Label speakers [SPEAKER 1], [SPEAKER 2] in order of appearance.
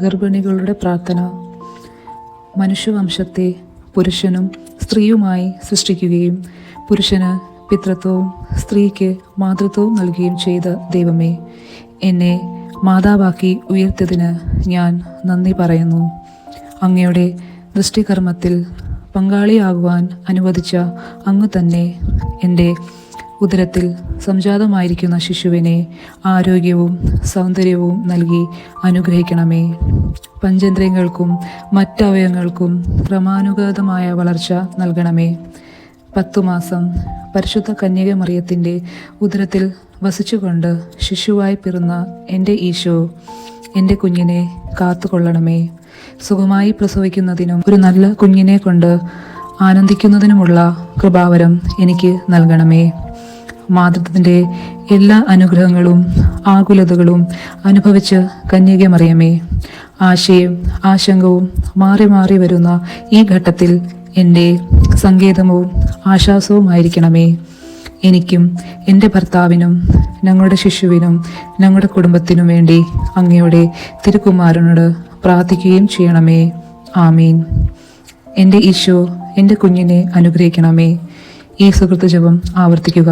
[SPEAKER 1] ഗർഭിണികളുടെ പ്രാർത്ഥന. മനുഷ്യവംശത്തെ പുരുഷനും സ്ത്രീയുമായി സൃഷ്ടിക്കുകയും പുരുഷന് പിതൃത്വവും സ്ത്രീക്ക് മാതൃത്വവും നൽകുകയും ചെയ്ത ദൈവമേ, എന്നെ മാതാവാക്കി ഉയർത്തിയതിന് ഞാൻ നന്ദി പറയുന്നു. അങ്ങയുടെ ദൃഷ്ടികർമ്മത്തിൽ പങ്കാളിയാകുവാൻ അനുവദിച്ച അങ്ങ് തന്നെ എൻ്റെ ഉദരത്തിൽ സംജാതമായിരിക്കുന്ന ശിശുവിനെ ആരോഗ്യവും സൗന്ദര്യവും നൽകി അനുഗ്രഹിക്കണമേ. പഞ്ചേന്ദ്രിയങ്ങൾക്കും മറ്റവയവങ്ങൾക്കും ക്രമാനുഗതമായ വളർച്ച നൽകണമേ. 10 മാസം പരിശുദ്ധ കന്യക മറിയത്തിൻ്റെ ഉദരത്തിൽ വസിച്ചുകൊണ്ട് ശിശുവായി പിറന്ന എൻ്റെ ഈശോ എൻ്റെ കുഞ്ഞിനെ കാത്തുകൊള്ളണമേ. സുഖമായി പ്രസവിക്കുന്നതിനും ഒരു നല്ല കുഞ്ഞിനെ കൊണ്ട് ആനന്ദിക്കുന്നതിനുമുള്ള കൃപാവരം എനിക്ക് നൽകണമേ. മാതൃത്വത്തിൻ്റെ എല്ലാ അനുഗ്രഹങ്ങളും ആകുലതകളും അനുഭവിച്ച് കന്യക മറിയമേ, ആശയും ആശങ്കവും മാറി മാറി വരുന്ന ഈ ഘട്ടത്തിൽ എൻ്റെ സങ്കേതവും ആശ്വാസവുമായിരിക്കണമേ. എനിക്കും എൻ്റെ ഭർത്താവിനും ഞങ്ങളുടെ ശിശുവിനും ഞങ്ങളുടെ കുടുംബത്തിനും വേണ്ടി അങ്ങയുടെ തിരുക്കുമാരനോട് പ്രാർത്ഥിക്കുകയും ചെയ്യണമേ. ആമീൻ. എൻ്റെ ഈശോ എൻ്റെ കുഞ്ഞിനെ അനുഗ്രഹിക്കണമേ. ഈ സുഹൃത്ത് ജപം ആവർത്തിക്കുക.